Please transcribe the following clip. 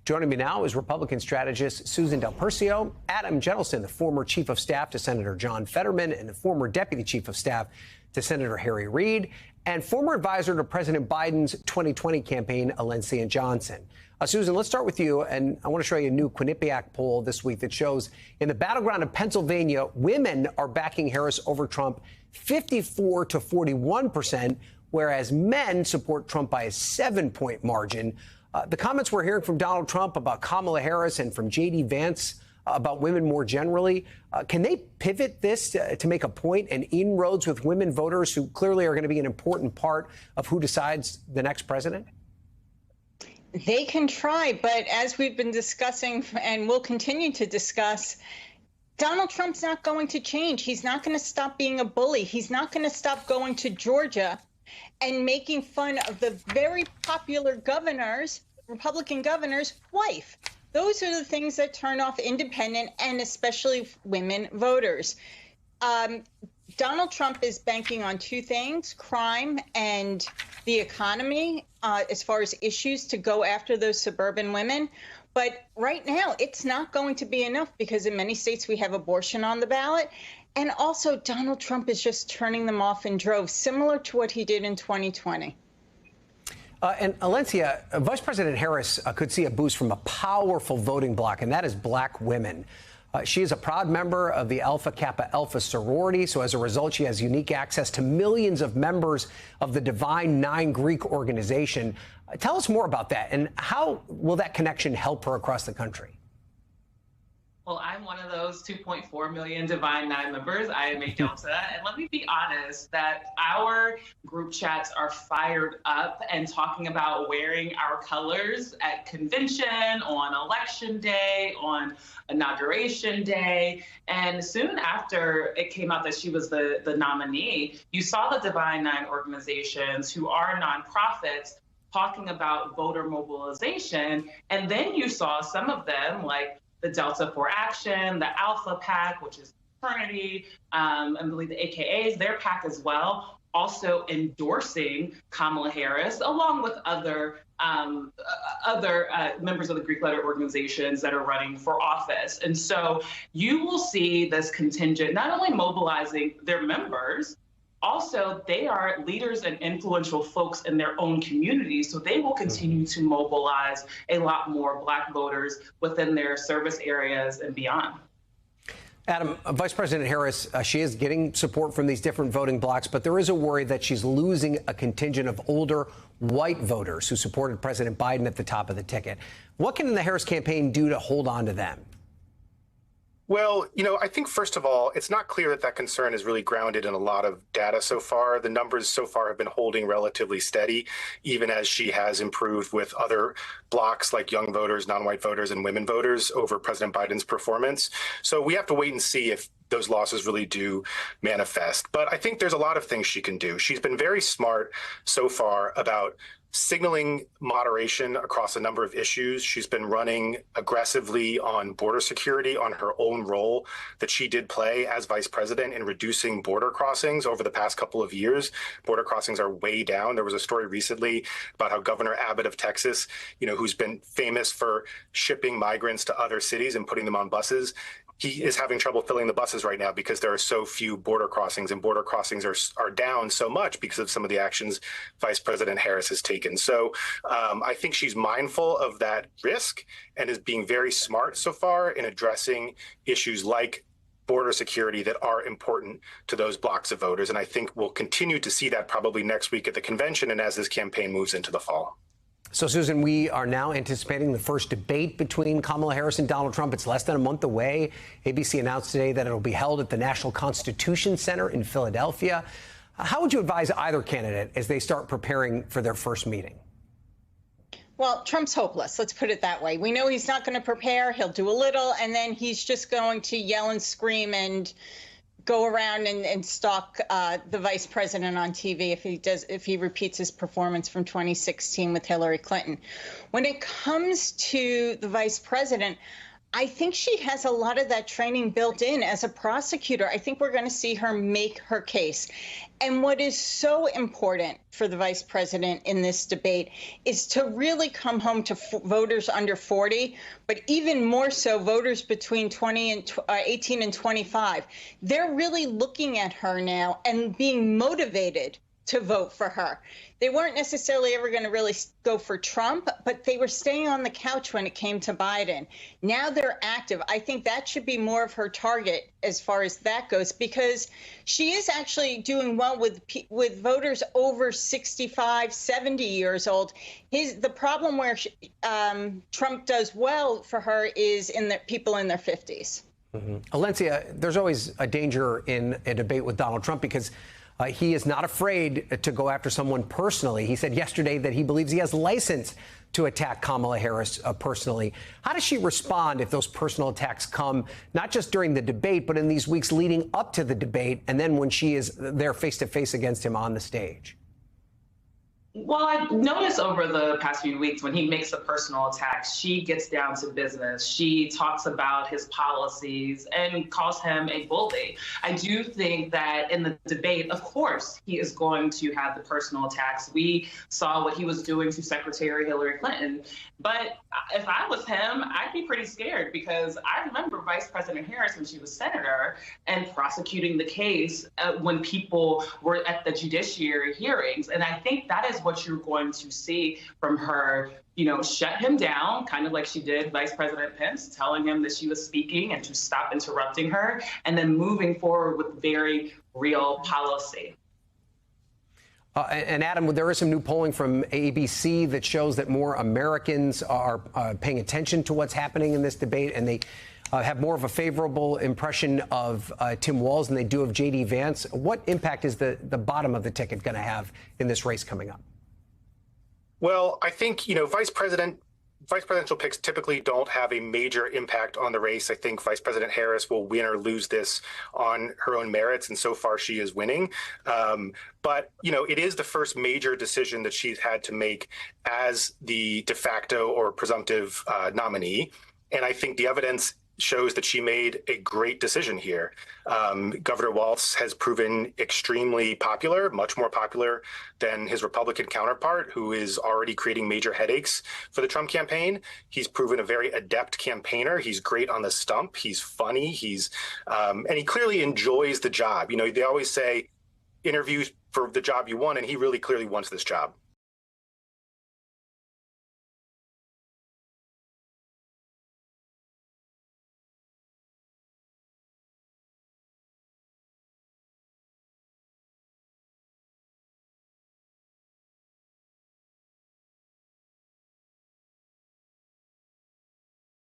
Joining me now is Republican strategist Susan Del Percio, Adam Jentleson, the former chief of staff to Senator John Fetterman and the former deputy chief of staff to Senator Harry Reid, and former advisor to President Biden's 2020 campaign, Alencia Johnson. Susan, let's start with you, and I want to show you a new Quinnipiac poll this week that shows in the battleground of Pennsylvania, women are backing Harris over Trump 54 to 41%, whereas men support Trump by a 7-point margin. The comments we're hearing from Donald Trump about Kamala Harris and from J.D. Vance about women more generally, can they pivot this to make a point and inroads with women voters who clearly are going to be an important part of who decides the next president? They can try, but as we've been discussing and will continue to discuss, Donald Trump's not going to change. He's not going to stop being a bully. He's not going to stop going to Georgia and making fun of the very popular governor's, Republican governor's wife. Those are the things that turn off independent and especially women voters. Donald Trump is banking on two things, crime and the economy, as far as issues to go after those suburban women. But right now, it's not going to be enough because in many states we have abortion on the ballot. And also, Donald Trump is just turning them off in droves, similar to what he did in 2020. And Alencia, Vice President Harris could see a boost from a powerful voting bloc, and that is black women. She is a proud member of the Alpha Kappa Alpha sorority, so as a result, she has unique access to millions of members of the Divine Nine Greek organization. Tell us more about that, and how will that connection help her across the country? Well, I'm one of those 2.4 million Divine Nine members. I am a Delta. And let me be honest that our group chats are fired up and talking about wearing our colors at convention, on election day, on inauguration day. And soon after it came out that she was the nominee, you saw the Divine Nine organizations, who are nonprofits, talking about voter mobilization. And then you saw some of them, like the Delta for Action, the Alpha PAC, which is fraternity, I believe the AKAs, their PAC as well, also endorsing Kamala Harris, along with other members of the Greek letter organizations that are running for office. And so you will see this contingent not only mobilizing their members, also, they are leaders and influential folks in their own communities, so they will continue to mobilize a lot more black voters within their service areas and beyond. Adam, Vice President Harris, she is getting support from these different voting blocs, but there is a worry that she's losing a contingent of older white voters who supported President Biden at the top of the ticket. What can the Harris campaign do to hold on to them? Well, I think, first of all, it's not clear that that concern is really grounded in a lot of data so far. The numbers so far have been holding relatively steady, even as she has improved with other blocs like young voters, non-white voters, and women voters over President Biden's performance. So we have to wait and see if those losses really do manifest. But I think there's a lot of things she can do. She's been very smart so far about signaling moderation across a number of issues. She's been running aggressively on border security, on her own role that she did play as vice president in reducing border crossings over the past couple of years. Border crossings are way down. There was a story recently about how Governor Abbott of Texas, who's been famous for shipping migrants to other cities and putting them on buses, he is having trouble filling the buses right now because there are so few border crossings, and border crossings are down so much because of some of the actions Vice President Harris has taken. So I think she's mindful of that risk and is being very smart so far in addressing issues like border security that are important to those blocks of voters. And I think we'll continue to see that probably next week at the convention and as this campaign moves into the fall. So, Susan, we are now anticipating the first debate between Kamala Harris and Donald Trump. It's less than a month away. ABC announced today that it'll be held at the National Constitution Center in Philadelphia. How would you advise either candidate as they start preparing for their first meeting? Well, Trump's hopeless. Let's put it that way. We know he's not going to prepare. He'll do a little, and then he's just going to yell and scream and go around and stalk the vice president on TV if he repeats his performance from 2016 with Hillary Clinton. When it comes to the vice president, I think she has a lot of that training built in as a prosecutor. I think we're going to see her make her case. And what is so important for the vice president in this debate is to really come home to voters under 40, but even more so voters between 18 and 25. They're really looking at her now and being motivated to vote for her. They weren't necessarily ever going to really go for Trump, but they were staying on the couch when it came to Biden. Now they're active. I think that should be more of her target as far as that goes, because she is actually doing well with voters over 65, 70 years old. The problem where Trump does well for her is in the people in their 50s. Mm-hmm. Alencia, there's always a danger in a debate with Donald Trump because he is not afraid to go after someone personally. He said yesterday that he believes he has license to attack Kamala Harris personally. How does she respond if those personal attacks come, not just during the debate, but in these weeks leading up to the debate, and then when she is there face to face against him on the stage? Well, I've noticed over the past few weeks when he makes a personal attack, she gets down to business. She talks about his policies and calls him a bully. I do think that in the debate, of course, he is going to have the personal attacks. We saw what he was doing to Secretary Hillary Clinton. But if I was him, I'd be pretty scared because I remember Vice President Harris when she was senator and prosecuting the case when people were at the judiciary hearings. And I think that is what you're going to see from her, shut him down, kind of like she did Vice President Pence, telling him that she was speaking and to stop interrupting her, and then moving forward with very real policy. And Adam, there is some new polling from ABC that shows that more Americans are paying attention to what's happening in this debate, and they have more of a favorable impression of Tim Walz than they do of J.D. Vance. What impact is the bottom of the ticket going to have in this race coming up? Well, I think, vice presidential picks typically don't have a major impact on the race. I think Vice President Harris will win or lose this on her own merits, and so far she is winning. But, it is the first major decision that she's had to make as the de facto or presumptive nominee. And I think the evidence shows that she made a great decision here. Governor Walz has proven extremely popular, much more popular than his Republican counterpart, who is already creating major headaches for the Trump campaign. He's proven a very adept campaigner. He's great on the stump. He's funny. And he clearly enjoys the job. They always say interviews for the job you want, and he really clearly wants this job.